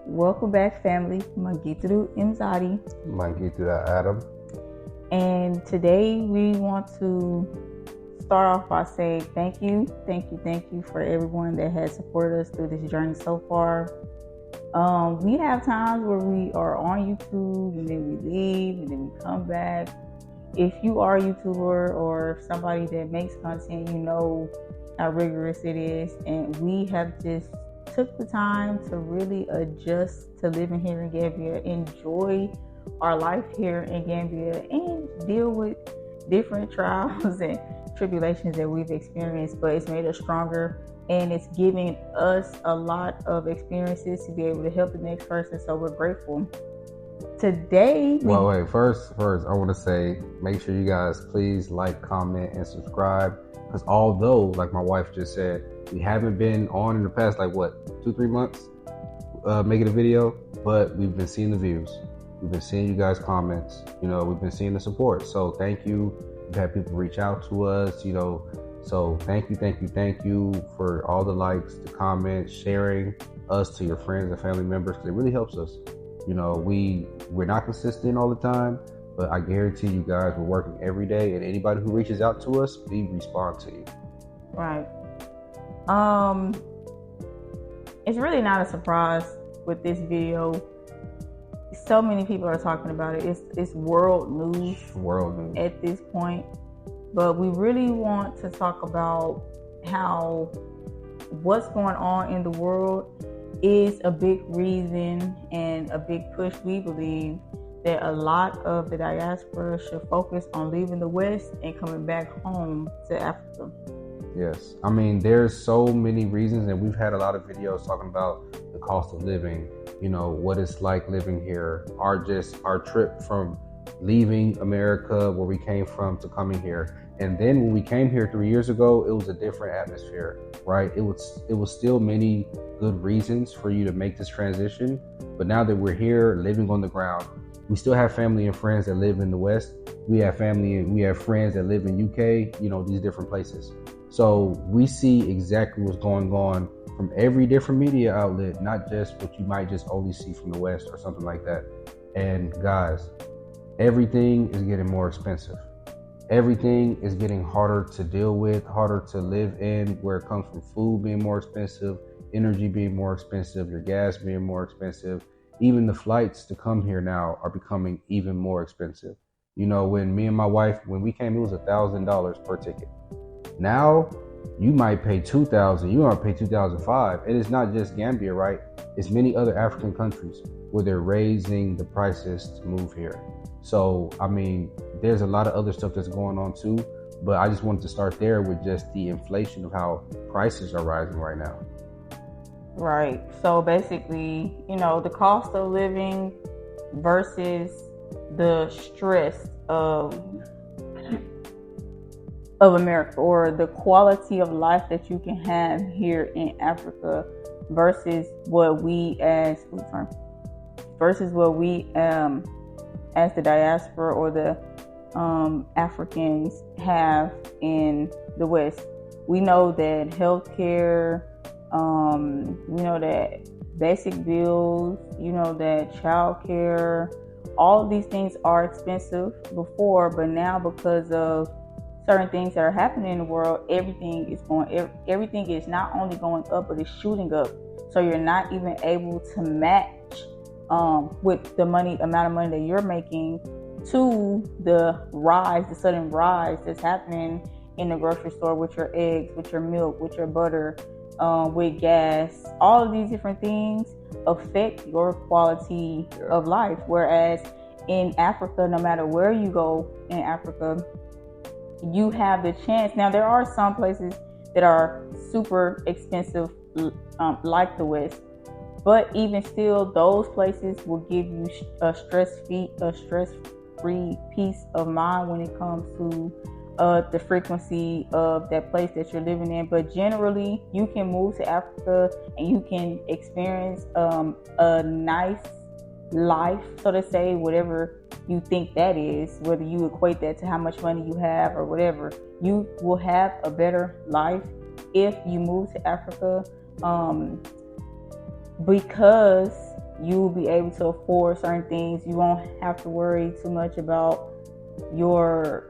Welcome back, family. Mangitu Imzadi. Mangitu Adam. And today we want to start off by saying thank you for everyone that has supported us through this journey so far. We have times where we are on YouTube and then we leave and then we come back. If you are a YouTuber or somebody that makes content, you know how rigorous it is, and we have just took the time to really adjust to living here in Gambia, enjoy our life here in Gambia, and deal with different trials and tribulations that we've experienced. But it's made us stronger, and it's giving us a lot of experiences to be able to help the next person. So we're grateful. Today, First, I want to say, make sure you guys please like, comment, and subscribe. Because although, like my wife just said, we haven't been on in the past, 2-3 months, making a video, but we've been seeing the views. We've been seeing you guys' comments. We've been seeing the support. So thank you. We've had people reach out to us, So thank you for all the likes, the comments, sharing us to your friends and family members, because it really helps us. We're not consistent all the time, but I guarantee you guys we're working every day, and anybody who reaches out to us, we respond to you. Right. It's really not a surprise with this video. So many people are talking about it. It's world news at this point. But we really want to talk about how what's going on in the world is a big reason and a big push, we believe, that a lot of the diaspora should focus on leaving the West and coming back home to Africa. Yes. I mean, there's so many reasons, and we've had a lot of videos talking about the cost of living, what it's like living here, our trip from leaving America, where we came from, to coming here. And then when we came here 3 years ago, it was a different atmosphere, right? It was still many good reasons for you to make this transition. But now that we're here living on the ground, we still have family and friends that live in the West. We have family and we have friends that live in UK, these different places. So we see exactly what's going on from every different media outlet, not just what you might just only see from the West or something like that. And guys, everything is getting more expensive. Everything is getting harder to deal with, harder to live in, where it comes from food being more expensive, energy being more expensive, your gas being more expensive. Even the flights to come here now are becoming even more expensive. When me and my wife, when we came, it was $1,000 per ticket. Now you might pay $2,000, you might pay $2,500. And it's not just Gambia, right? It's many other African countries where they're raising the prices to move here. So, I mean, there's a lot of other stuff that's going on too, but I just wanted to start there with just the inflation of how prices are rising right now. Right. So basically, the cost of living versus the stress of America, or the quality of life that you can have here in Africa versus what we as the diaspora or the Africans have in the West. We know that healthcare, we know that basic bills, that childcare, all of these things are expensive before, but now because of certain things that are happening in the world, everything is not only going up, but it's shooting up. So you're not even able to match with the amount of money that you're making to the sudden rise that's happening in the grocery store with your eggs, with your milk, with your butter, with gas. All of these different things affect your quality of life. Whereas in Africa, no matter where you go in Africa, you have the chance. Now, there are some places that are super expensive, like the West. But even still, those places will give you a stress-free peace of mind when it comes to the frequency of that place that you're living in. But generally, you can move to Africa and you can experience a nice life, so to say, whatever you think that is, whether you equate that to how much money you have or whatever. You will have a better life if you move to Africa, because you'll be able to afford certain things. You won't have to worry too much about your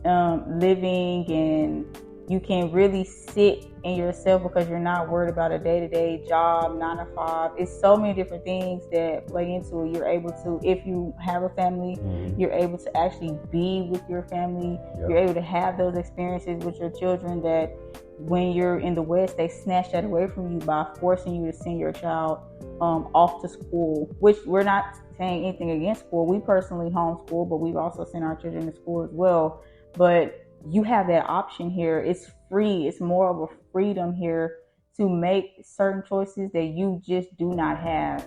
living, and you can really sit in yourself because you're not worried about a day-to-day job, 9 to 5. It's so many different things that play into it. You're able to, if you have a family, you're able to actually be with your family. You're able to have those experiences with your children that when you're in the West, they snatch that away from you by forcing you to send your child off to school, which we're not saying anything against school. We personally homeschool, but we've also sent our children to school as well. But you have that option here. It's free. It's more of a freedom here to make certain choices that you just do not have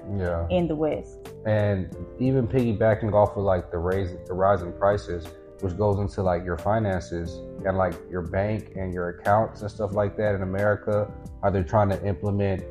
in the West. And even piggybacking off of like the rise in prices, which goes into like your finances and like your bank and your accounts and stuff like that in America, how they're trying to implement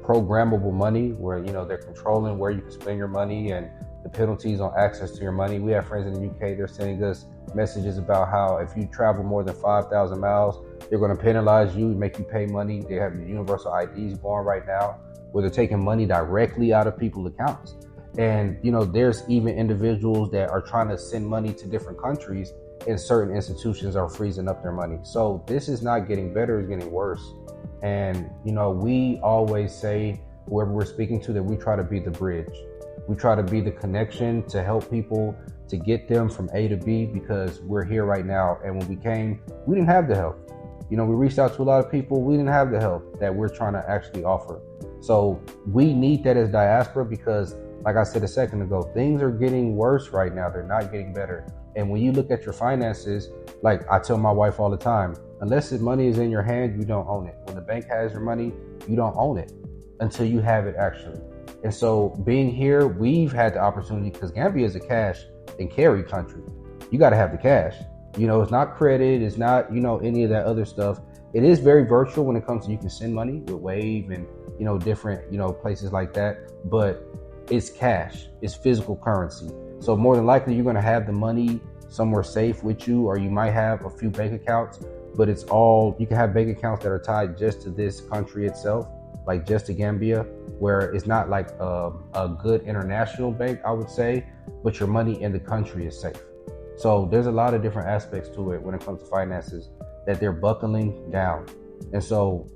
programmable money where, you know, they're controlling where you can spend your money and the penalties on access to your money. We have friends in the UK, they're sending us messages about how if you travel more than 5,000 miles, they're going to penalize you, make you pay money. They have universal IDs going right now where they're taking money directly out of people's accounts. And, you know, there's even individuals that are trying to send money to different countries and certain institutions are freezing up their money. So this is not getting better, it's getting worse. And, you know, we always say, whoever we're speaking to, that we try to be the bridge. We try to be the connection to help people to get them from A to B because we're here right now. And when we came, we didn't have the help. You know, we reached out to a lot of people. We didn't have the help that we're trying to actually offer. So we need that as diaspora because, like I said a second ago, things are getting worse right now. They're not getting better. And when you look at your finances, like I tell my wife all the time, unless the money is in your hand, you don't own it. When the bank has your money, you don't own it until you have it actually. And so being here, we've had the opportunity because Gambia is a cash and carry country. You got to have the cash. You know, it's not credit. It's not, you know, any of that other stuff. It is very virtual when it comes to you can send money with Wave and, you know, different, you know, places like that. But it's cash. It's physical currency. So more than likely, you're going to have the money somewhere safe with you, or you might have a few bank accounts, but it's all, you can have bank accounts that are tied just to this country itself, like just to Gambia, where it's not like a good international bank, I would say, but your money in the country is safe. So there's a lot of different aspects to it when it comes to finances that they're buckling down. And so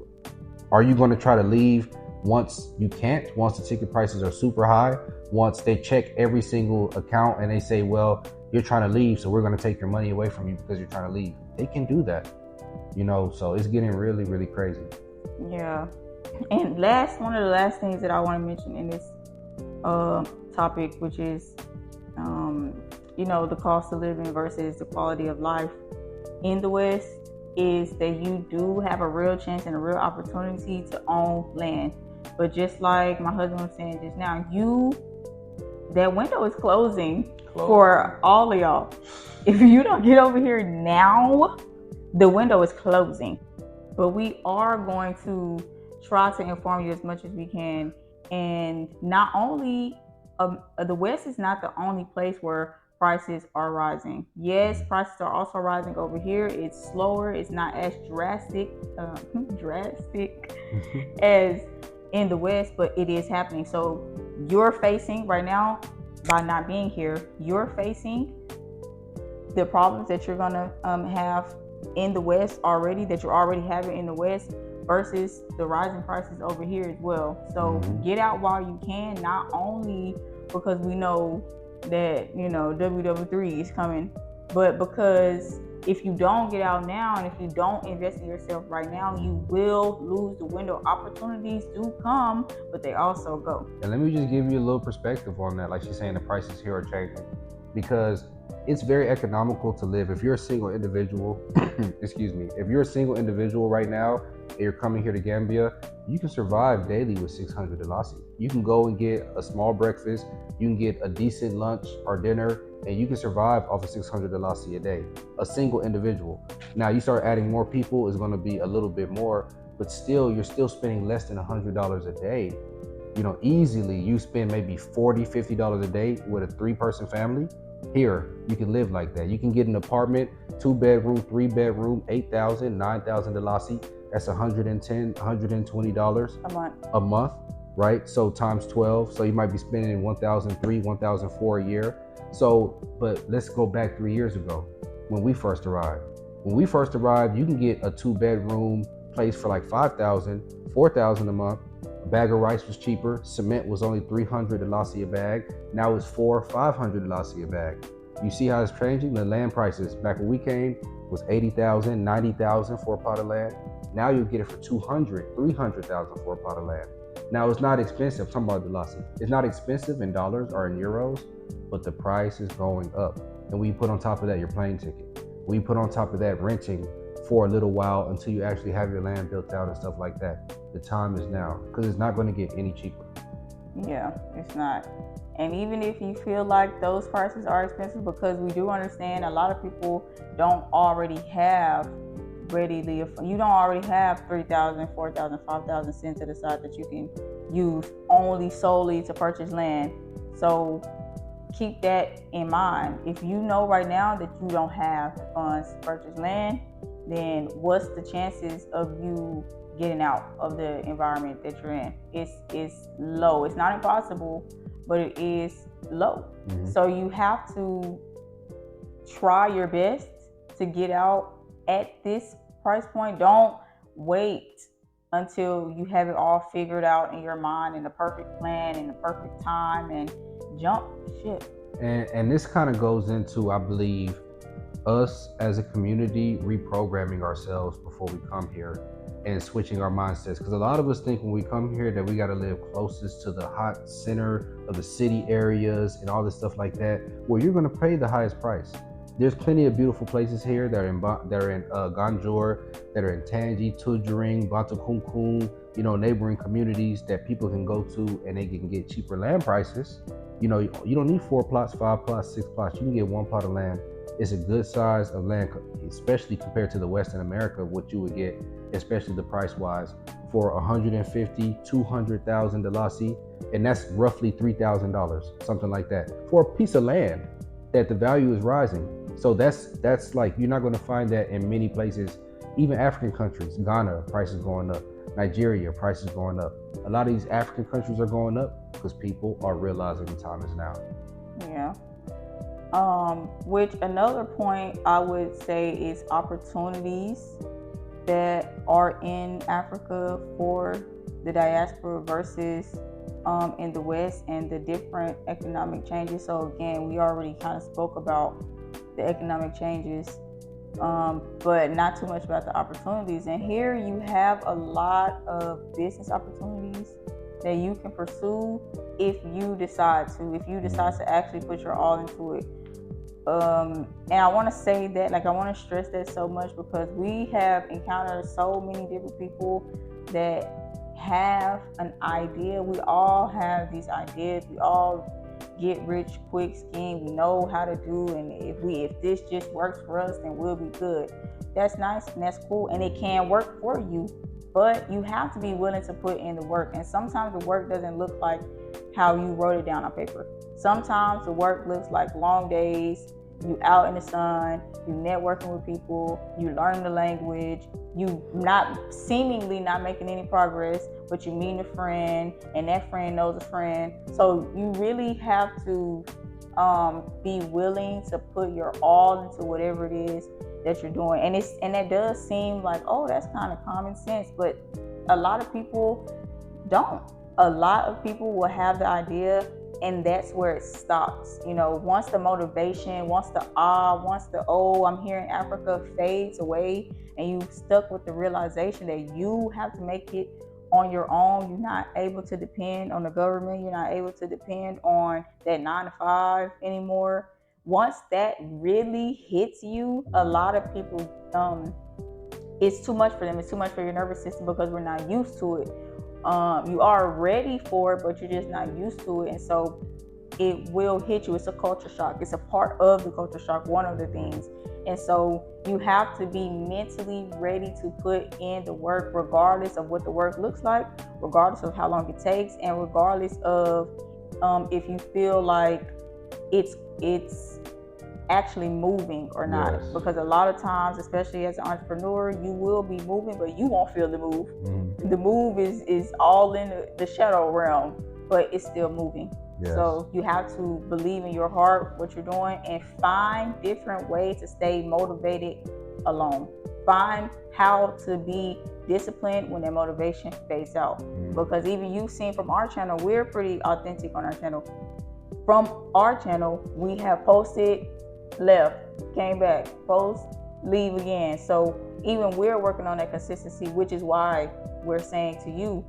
are you going to try to leave once you can't, once the ticket prices are super high, once they check every single account and they say, well, you're trying to leave, so we're going to take your money away from you because you're trying to leave. They can do that, you know, so it's getting really, really crazy. Yeah. And one of the last things that I want to mention in this topic, which is, you know, the cost of living versus the quality of life in the West, is that you do have a real chance and a real opportunity to own land. But just like my husband was saying just now, that window is closing for all of y'all. If you don't get over here now, the window is closing. But we are going to try to inform you as much as we can. And not only, the West is not the only place where prices are rising. Yes, prices are also rising over here. It's slower. It's not as drastic as in the West, but it is happening. So you're facing right now, by not being here, you're facing the problems that you're gonna have in the West already, that you're already having in the West, versus the rising prices over here as well. So get out while you can, not only because we know that, you know, WW3 is coming, but because if you don't get out now and if you don't invest in yourself right now, you will lose the window. Opportunities do come, but they also go. And let me just give you a little perspective on that. Like she's saying, the prices here are changing because it's very economical to live. If you're a single individual, if you're a single individual right now and you're coming here to Gambia, you can survive daily with 600 Dalasi. You can go and get a small breakfast, you can get a decent lunch or dinner, and you can survive off of 600 Dalasi a day, a single individual. Now you start adding more people, it's going to be a little bit more, but still, you're still spending less than $100 a day. You know, easily you spend maybe $40, $50 a day with a 3-person family. Here, you can live like that. You can get an apartment, 2-bedroom, 3-bedroom, 8,000, 9,000 Dalasi. That's $110, $120 a month, right? So times 12, so you might be spending 1,003, 1,004 a year. So, but let's go back 3 years ago when we first arrived. When we first arrived, you can get a 2-bedroom place for like 5,000, 4,000 a month. A bag of rice was cheaper. Cement was only 300 Lassie a bag. Now it's 400, 500 Lassie a bag. You see how it's changing? The land prices back when we came was 80,000, 90,000 for a plot of land. Now you'll get it for 200, 300,000 for a plot of land. Now it's not expensive. I'm talking about the Lassie. It's not expensive in dollars or in euros, but the price is going up. And when you put on top of that your plane ticket, when you put on top of that renting for a little while until you actually have your land built out and stuff like that, the time is now, because it's not going to get any cheaper. Yeah, it's not. And even if you feel like those prices are expensive, because we do understand a lot of people don't already have you don't already have 3,000, 4,000, 5,000 cents to the side that you can use only solely to purchase land. So keep that in mind. If you know right now that you don't have the funds to purchase land, then what's the chances of you getting out of the environment that you're in? It's low. It's not impossible, but it is low. Mm-hmm. So you have to try your best to get out at this price point. Don't wait until you have it all figured out in your mind and the perfect plan and the perfect time, and jump ship. And this kind of goes into, I believe, us as a community reprogramming ourselves before we come here and switching our mindsets. Because a lot of us think when we come here that we got to live closest to the hot center of the city areas and all this stuff like that, where you're going to pay the highest price. There's plenty of beautiful places here that are in Ganjur, that are in Tangi, Tujuring, Bantu, neighboring communities that people can go to and they can get cheaper land prices. You don't need 4 plots, 5 plots, 6 plots. You can get 1 plot of land. It's a good size of land, especially compared to the Western America, what you would get, especially the price wise, for 150, 200,000 Dalasi, and that's roughly $3,000, something like that, for a piece of land that the value is rising. So that's like, you're not going to find that in many places, even African countries. Ghana, prices going up. Nigeria, prices going up. A lot of these African countries are going up because people are realizing the time is now. Yeah. Which another point I would say is opportunities that are in Africa for the diaspora versus in the West, and the different economic changes. So again, we already kind of spoke about the economic changes, but not too much about the opportunities. And here you have a lot of business opportunities that you can pursue if you decide to actually put your all into it. And I want to say that, I want to stress that so much, because we have encountered so many different people that have an idea. We all have these ideas. We all get rich quick scheme. We know how to do, and if this just works for us, then we'll be good. That's nice and that's cool, and it can work for you, but you have to be willing to put in the work. And sometimes the work doesn't look like how you wrote it down on paper. Sometimes the work looks like long days. You out in the sun, you networking with people, you learn the language, you seemingly not making any progress, but you meet a friend and that friend knows a friend. So you really have to be willing to put your all into whatever it is that you're doing. And that does seem like, oh, that's kind of common sense, but a lot of people don't. A lot of people will have the idea, and that's where it stops. Once the motivation, once the I'm here in Africa fades away, and you stuck with the realization that you have to make it on your own. You're not able to depend on the government. You're not able to depend on that 9 to 5 anymore. Once that really hits you, a lot of people, it's too much for them. It's too much for your nervous system, because we're not used to it. You are ready for it, but you're just not used to it. And so it will hit you. It's a culture shock. It's a part of the culture shock, one of the things. And so you have to be mentally ready to put in the work, regardless of what the work looks like, regardless of how long it takes, and regardless of if you feel like it's actually moving or not. Yes. Because a lot of times, especially as an entrepreneur, you will be moving, but you won't feel the move. The move is all in the shadow realm, but it's still moving. Yes. So you have to believe in your heart what you're doing and find different ways to stay motivated alone. Find how to be disciplined when that motivation fades out. Because even you've seen from our channel, we're pretty authentic on our channel. From our channel, we have posted, left, came back, post, leave again. So even we're working on that consistency, which is why we're saying to you,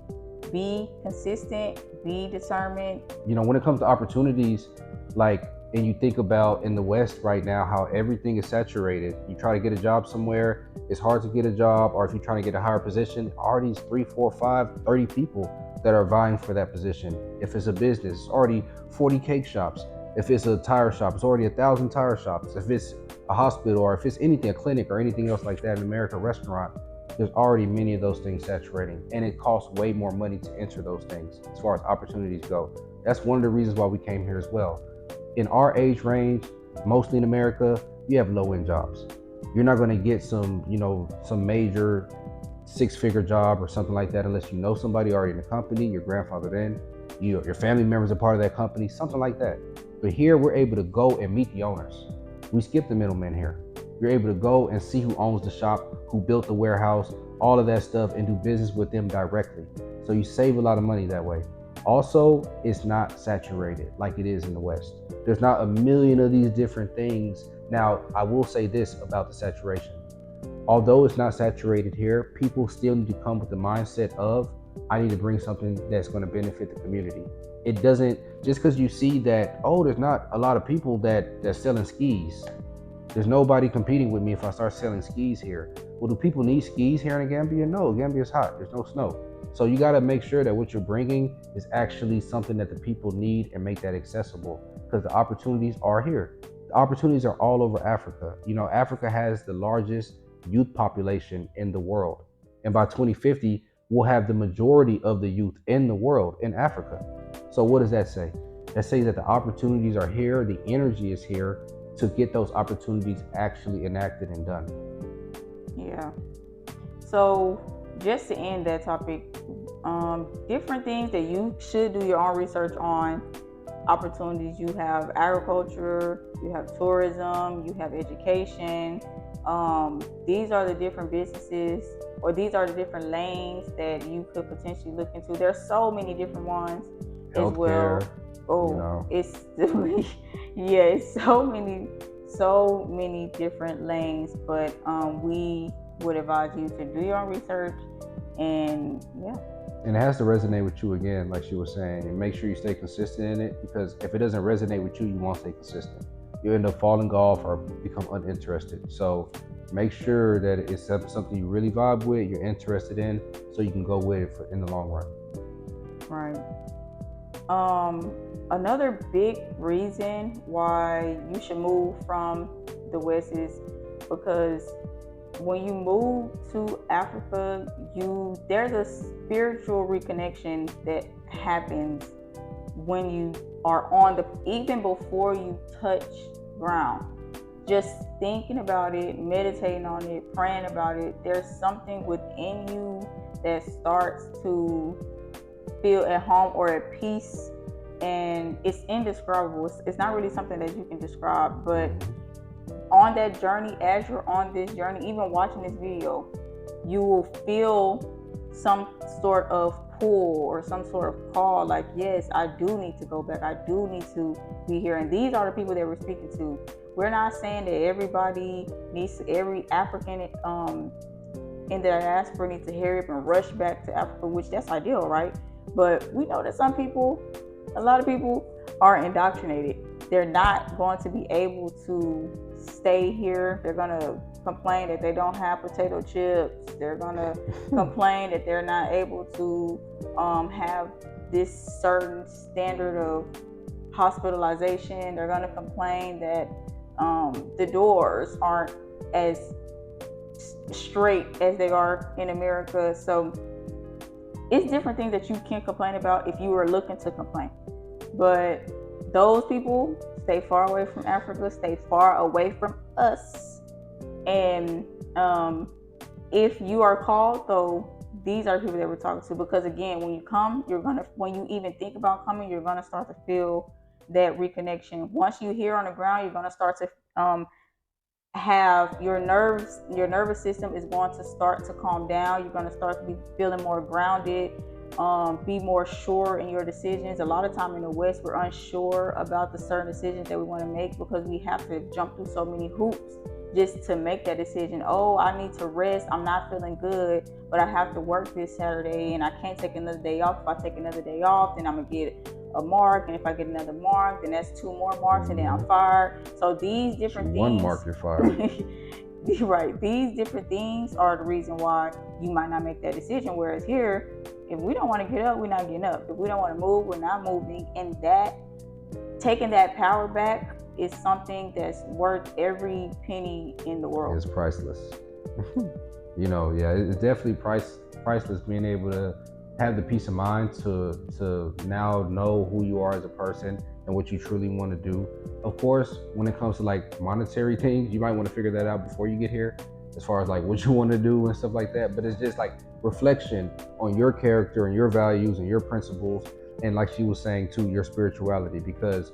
be consistent, be determined. You know, when it comes to opportunities, like, and you think about in the West right now, how everything is saturated. You try to get a job somewhere, it's hard to get a job, or if you're trying to get a higher position, already 3, 4, 5, 30 people that are vying for that position. If it's a business, it's already 40 cake shops. If it's a tire shop, it's already 1,000 tire shops. If it's a hospital, or if it's anything, a clinic or anything else like that in America, a restaurant, there's already many of those things saturating, and it costs way more money to enter those things as far as opportunities go. That's one of the reasons why we came here as well. In our age range, mostly in America, you have low-end jobs. You're not going to get some major 6-figure job or something like that unless you know somebody already in the company, your grandfather in, your family members are part of that company, something like that. But here we're able to go and meet the owners. We skip the middleman here. You're able to go and see who owns the shop, who built the warehouse, all of that stuff, and do business with them directly. So you save a lot of money that way. Also, it's not saturated like it is in the West. There's not a million of these different things. Now, I will say this about the saturation. Although it's not saturated here, people still need to come with the mindset of, I need to bring something that's going to benefit the community. It doesn't, just because you see that, oh, there's not a lot of people that's selling skis. There's nobody competing with me if I start selling skis here. Well, do people need skis here in Gambia? No, Gambia's hot. There's no snow. So you got to make sure that what you're bringing is actually something that the people need and make that accessible, because the opportunities are here. The opportunities are all over Africa. You know, Africa has the largest youth population in the world. And by 2050, we'll have the majority of the youth in the world in Africa. So what does that say? That says that the opportunities are here, the energy is here to get those opportunities actually enacted and done. Yeah. So just to end that topic, different things that you should do your own research on. Opportunities, you have agriculture, you have tourism, you have education. These are the different businesses, or these are the different lanes that you could potentially look into. There's so many different ones as well. Oh, you know. It's so many different lanes, but we would advise you to do your own research, and yeah. And it has to resonate with you again, like she was saying, and make sure you stay consistent in it, because if it doesn't resonate with you, you won't stay consistent. You end up falling off or become uninterested. So make sure that it's something you really vibe with, you're interested in, so you can go with it in the long run. Right. Another big reason why you should move from the West is because when you move to Africa, there's a spiritual reconnection that happens when you are even before you touch ground. Just thinking about it, meditating on it, praying about it, there's something within you that starts to feel at home or at peace, and it's indescribable. It's not really something that you can describe, but on that journey, as you're on this journey, even watching this video, you will feel some sort of pull or some sort of call, like, yes, I do need to go back. I do need to be here. And these are the people that we're speaking to. We're not saying that every African in the diaspora needs to hurry up and rush back to Africa, which that's ideal, right? But we know that a lot of people are indoctrinated. They're not going to be able to stay here. They're going to complain that they don't have potato chips. They're going to complain that they're not able to have this certain standard of hospitalization. They're going to complain that the doors aren't as straight as they are in America. So it's different things that you can complain about if you were looking to complain. But those people stay far away from Africa, stay far away from us. And if you are called, though, these are people that we're talking to, because again, when you come, when you even think about coming, you're gonna start to feel that reconnection. Once you're here on the ground, you're gonna start to have your nervous system is going to start to calm down. You're going to start to be feeling more grounded, be more sure in your decisions. A lot of time in the West, we're unsure about the certain decisions that we want to make because we have to jump through so many hoops just to make that decision. Oh, I need to rest, I'm not feeling good, but I have to work this Saturday and I can't take another day off. If I take another day off, then I'm gonna get a mark, and if I get another mark, then that's 2 more marks, and then I'm fired. So these different things, 1 mark, you're fired. Right, these different things are the reason why you might not make that decision. Whereas here, if we don't want to get up, we're not getting up. If we don't want to move, we're not moving. And that, taking that power back, is something that's worth every penny in the world. It's priceless. It's definitely priceless being able to have the peace of mind to now know who you are as a person and what you truly want to do. Of course, when it comes to like monetary things, you might want to figure that out before you get here, as far as like what you want to do and stuff like that. But it's just like reflection on your character and your values and your principles, and like she was saying too, your spirituality. Because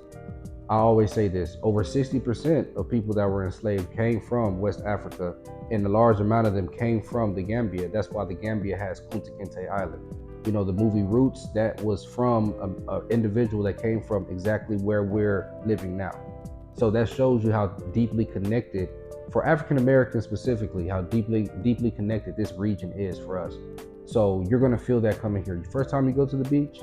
I always say this, over 60% of people that were enslaved came from West Africa, and a large amount of them came from the Gambia. That's why the Gambia has Kunta Kinte Island. The movie Roots, that was from an individual that came from exactly where we're living now. So that shows you how deeply connected, for African Americans specifically, how deeply connected this region is for us. So you're gonna feel that coming here. The first time you go to the beach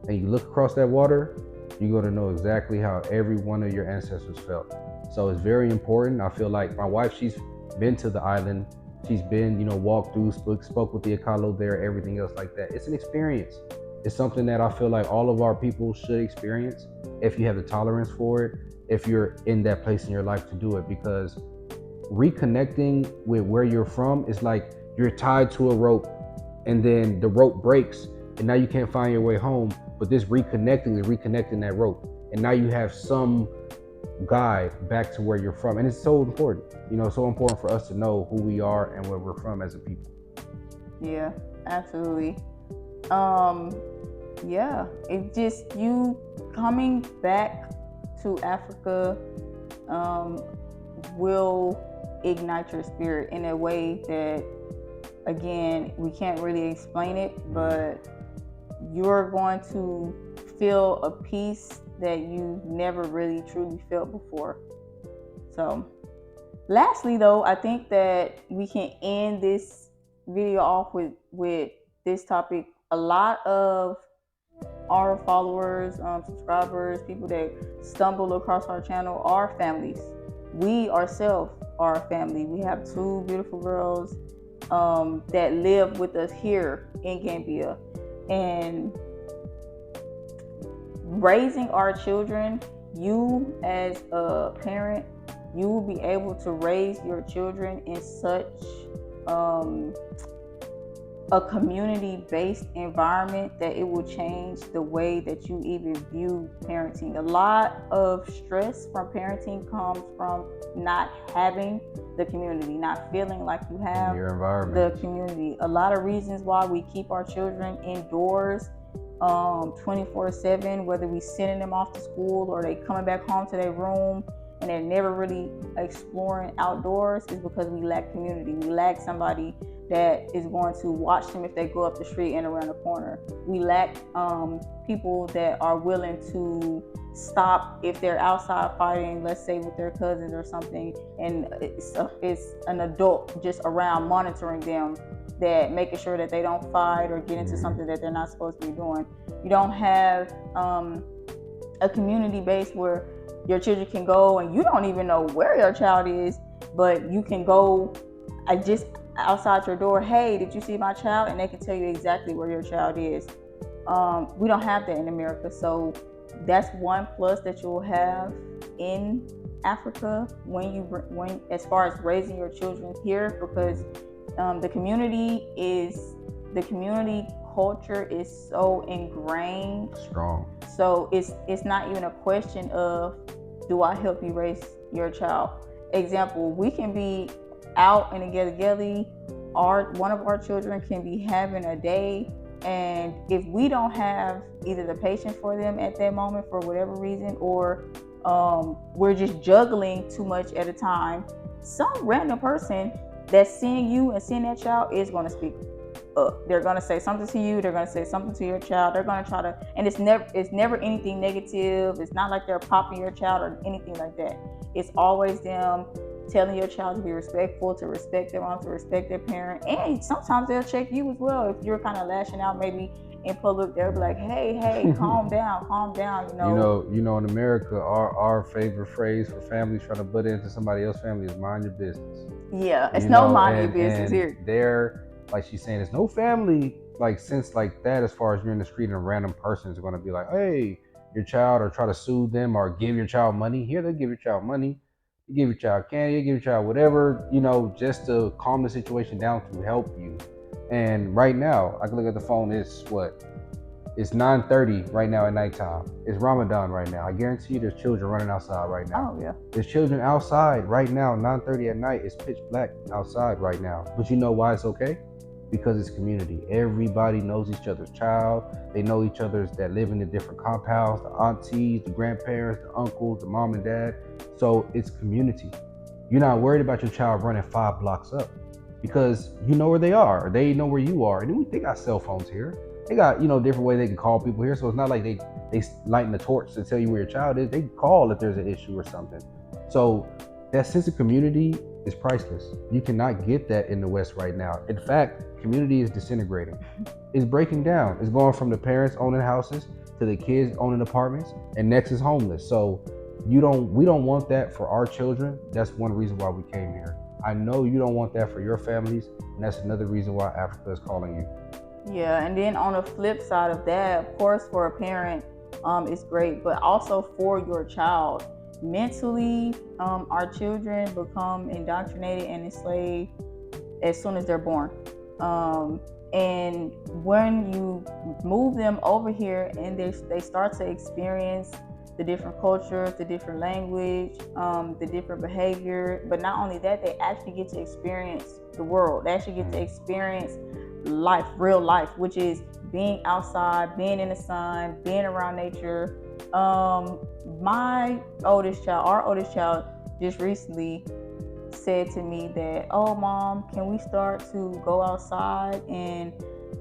and you look across that water, you're gonna know exactly how every one of your ancestors felt. So it's very important. I feel like my wife, she's been to the island. She's been, walked through, spoke with the Akalo there, everything else like that. It's an experience. It's something that I feel like all of our people should experience if you have the tolerance for it, if you're in that place in your life to do it. Because reconnecting with where you're from is like you're tied to a rope and then the rope breaks and now you can't find your way home. But this reconnecting is reconnecting that rope. And now you have some guide back to where you're from. And it's so important, so important for us to know who we are and where we're from as a people. Yeah, absolutely. It just, you coming back to Africa will ignite your spirit in a way that, again, we can't really explain it, but you're going to feel a peace that you never really truly felt before. So lastly though, I think that we can end this video off with this topic. A lot of our followers, subscribers, people that stumble across our channel are families. We ourselves are a family. We have 2 beautiful girls that live with us here in Gambia. And raising our children, you as a parent, you will be able to raise your children in such a community-based environment that it will change the way that you even view parenting. A lot of stress from parenting comes from not having the community, not feeling like you have your environment, the community. A lot of reasons why we keep our children indoors 24/7, whether we sending them off to school or they coming back home to their room and they're never really exploring outdoors, is because we lack community. We lack somebody that is going to watch them if they go up the street and around the corner. We lack people that are willing to stop if they're outside fighting, let's say with their cousins or something, and it's an adult just around monitoring them, that making sure that they don't fight or get into something that they're not supposed to be doing. You don't have a community base where your children can go and you don't even know where your child is, but you can go just outside your door, hey, did you see my child? And they can tell you exactly where your child is. We don't have that in America. So that's one plus that you'll have in Africa when as far as raising your children here, because the community is the community culture is so ingrained. Strong. So it's not even a question of, do I help you raise your child? Example, we can be out in a get-together, one of our children can be having a day, and if we don't have either the patience for them at that moment for whatever reason, or we're just juggling too much at a time, some random person that's seeing you and seeing that child is going to speak up. They're going to say something to you, they're going to say something to your child, they're going to try to, and it's never anything negative. It's not like they're popping your child or anything like that. It's always them telling your child to be respectful, to respect their mom, to respect their parent. And sometimes they'll check you as well. If you're kind of lashing out maybe in public, they'll be like, hey, calm down, You know, in America, our favorite phrase for families trying to butt into somebody else's family is mind your business. Yeah, it's no mind your business here. They're, like she's saying, it's no family, like, sense like that, as far as you're in the street and a random person is going to be like, hey, your child, or try to soothe them or give your child money. Here, they give your child money. You give your child candy, you give your child whatever, just to calm the situation down, to help you. And right now, I can look at the phone, it's 9:30 right now at nighttime. It's Ramadan right now. I guarantee you there's children running outside right now. Oh, yeah. There's children outside right now, 9:30 at night. It's pitch black outside right now. But you know why it's okay? Because it's community. Everybody knows each other's child. They know each other's that live in the different compounds, the aunties, the grandparents, the uncles, the mom and dad. So it's community. You're not worried about your child running 5 blocks up, because you know where they are. They know where you are. And they got cell phones here. They got, different ways they can call people here. So it's not like they lighten the torch to tell you where your child is. They call if there's an issue or something. So that sense of community is priceless. You cannot get that in the West right now. In fact, community is disintegrating. It's breaking down. It's going from the parents owning houses to the kids owning apartments, and next is homeless. So we don't want that for our children. That's one reason why we came here. I know you don't want that for your families, and that's another reason why Africa is calling you. Yeah, and then on the flip side of that, of course, for a parent, it's great, but also for your child. Mentally, our children become indoctrinated and enslaved as soon as they're born. And when you move them over here and they start to experience the different cultures, the different language, the different behavior, but not only that, they actually get to experience the world. They actually get to experience life, real life, which is being outside, being in the sun, being around nature. Our oldest child just recently said to me that, oh, Mom, can we start to go outside and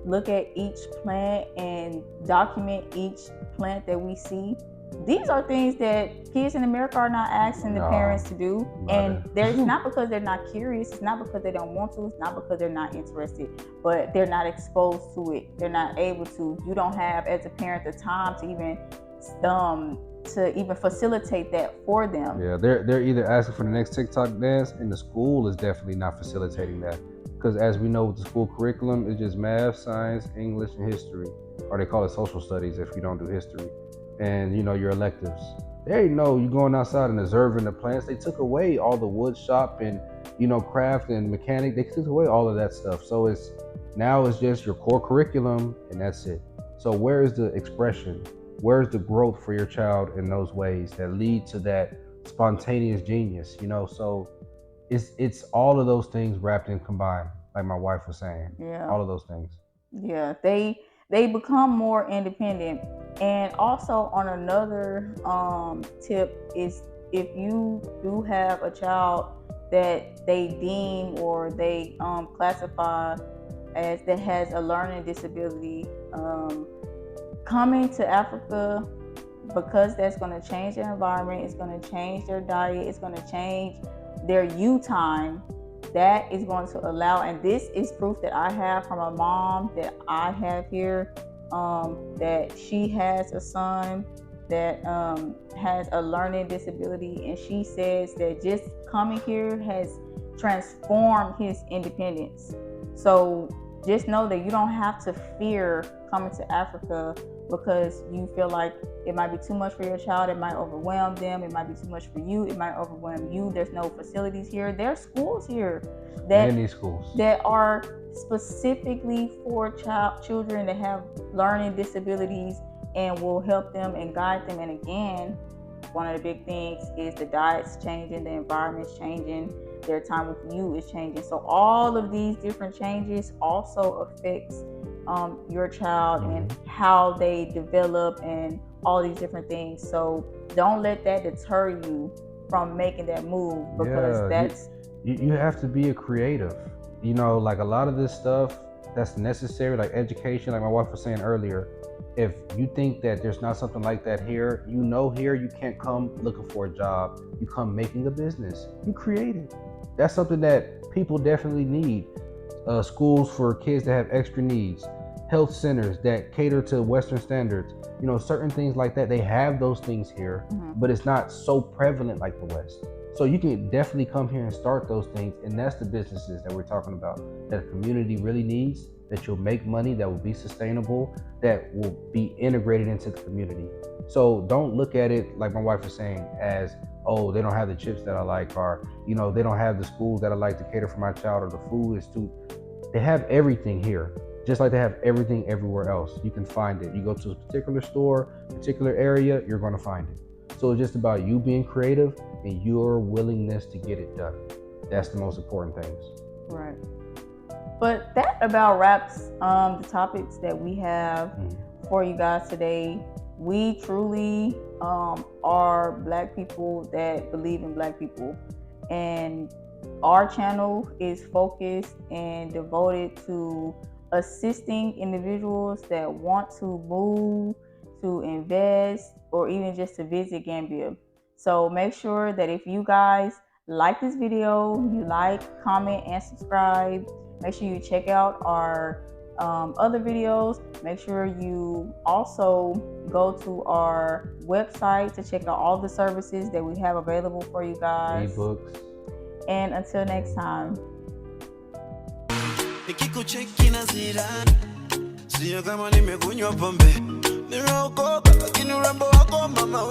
look at each plant and document each plant that we see? These are things that kids in America are not asking the parents to do. And it's not because they're not curious. It's not because they don't want to. It's not because they're not interested, but they're not exposed to it. They're not able to. You don't have, as a parent, the time to even facilitate that for them. Yeah, they're either asking for the next TikTok dance, and the school is definitely not facilitating that. Because as we know, with the school curriculum, it's just math, science, English, and history. Or they call it social studies if you don't do history. And your electives. They know you going outside and observing the plants. They took away all the wood shop and craft and mechanic. They took away all of that stuff. So it's just your core curriculum, and that's it. So where is the expression? Where's the growth for your child in those ways that lead to that spontaneous genius? So it's all of those things wrapped in combined, like my wife was saying. Yeah. All of those things. Yeah, they become more independent. And also, on another tip, is if you do have a child that they deem or they classify as that has a learning disability, coming to Africa, because that's going to change their environment, it's going to change their diet, it's going to change their you time. That is going to allow, and this is proof that I have from a mom that I have here, that she has a son that has a learning disability, and she says that just coming here has transformed his independence. So just know that you don't have to fear coming to Africa because you feel like it might be too much for your child, it might overwhelm them, it might be too much for you, it might overwhelm you. There's no facilities here. There's schools here many schools that are specifically for children that have learning disabilities, and will help them and guide them. And again, one of the big things is the diet's changing, the environment's changing, their time with you is changing. So all of these different changes also affects your child and how they develop and all these different things. So don't let that deter you from making that move, because that's you have to be a creative. You know, like a lot of this stuff that's necessary, like education, like my wife was saying earlier, if you think that there's not something like that here, you know, here you can't come looking for a job, you come making a business, you create it. That's something that people definitely need. Schools for kids that have extra needs, health centers that cater to Western standards, you know, certain things like that. They have those things here, but it's not so prevalent like the West. So you can definitely come here and start those things, and that's the businesses that we're talking about, that the community really needs, that you'll make money, that will be sustainable, that will be integrated into the community. So don't look at it, like my wife was saying, as, oh, they don't have the chips that I like, or, you know, they don't have the schools that I like to cater for my child, or the food is too. They have everything here, just like they have everything everywhere else. You can find it. You go to a particular store, particular area, you're going to find it. So it's just about you being creative and your willingness to get it done. That's the most important things. Right. But that about wraps the topics that we have for you guys today. We truly are Black people that believe in Black people, and our channel is focused and devoted to assisting individuals that want to move, to invest, or even just to visit Gambia. So make sure that if you guys like this video, you like, comment, and subscribe. Make sure you check out our other videos. Make sure you also go to our website to check out all the services that we have available for you guys. Ebooks. And until next time. Sio kama nimekunywa pombe, nimeokoka lakini urembo wako mama